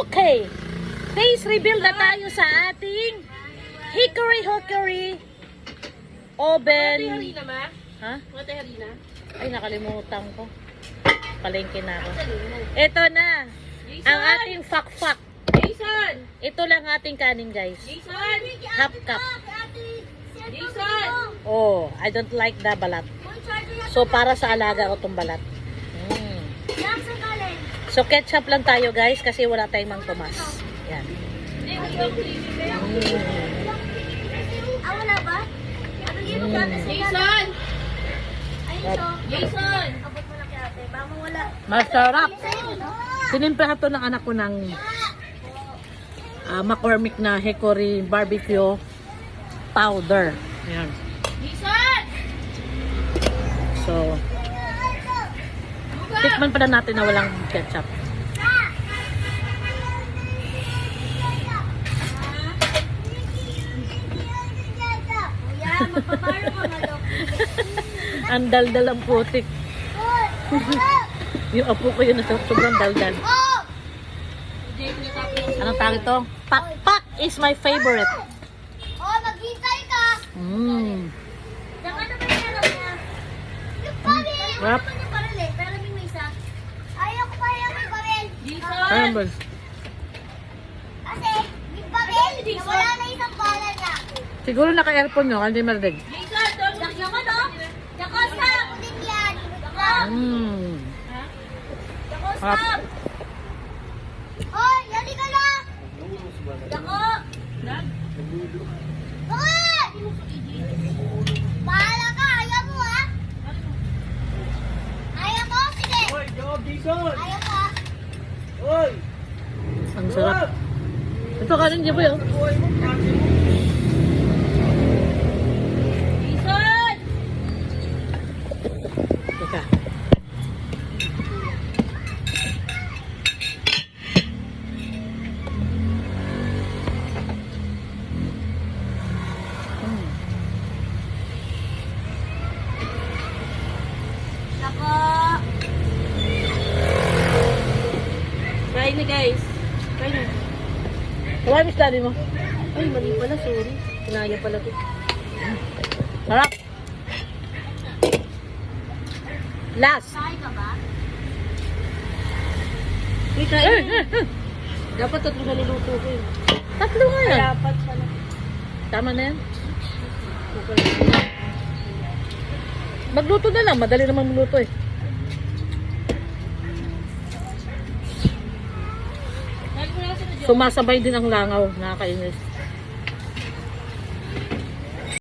Okay. Face reveal na tayo sa ating hickory oven. Harina, ma? Ha? Mate harina? Ay, nakalimutan ko. Palengke na ako. Ito na. Ang ating fakfak. Jason! Ito lang ating kanin, guys. Jason! Half cup. Jason! Oh, I don't like the balat. So, para sa alaga ko itong balat. Mm. So, ketchup lang tayo, guys, kasi wala tayong Mang Tomas. Yan. Jason! Jason! Masarap. Sinimplahan to ng anak ko ng McCormick na hickory barbecue powder. Ayan. Jason! So, tikman pa na natin na walang ketchup. Ang daldal ang putik. Yung apo ko yun, sobrang daldal. Anong tawag ito? Pakpak is my favorite. Oh, maghintay ka! Mmm. Saka na ba yung alam niya? Yung baril! Wrap. Ano yung baril eh? Pero may isa. Ayaw ko pa yung may baril. Ayan ba? Kasi, yung baril, wala na isang bala niya. Siguro naka-airphone nyo, hindi marinig. Jason! Dako no? Dako stop! Ulit yan. Dako! Mmm. Dako stop! Hoy, yali ka na! Dako! Hoy! Bahala ka, ayaw mo ha? Ayaw mo? Sige! Hoy, job, Jason! Ayaw mo ha? Hoy! Ang sarap. Ito kanin niyo po yun. Hoy, mo, kasi mo. Jason! Teka. Dako! Try na, guys. Try na. Wala miss daddy mo. Ay, mali pala. Sorry. Kinaya pala to. Sarap. Last. Sakay ka ba? Uy, kain na. Dapat tatlo na niluto ko yun. Tatlo nga yan. Dapat pala. Tama na yan. Magluto na lang. Madali naman magluto eh. Lagi ko lang sa Sumasabay din ang langaw. Nakakainis.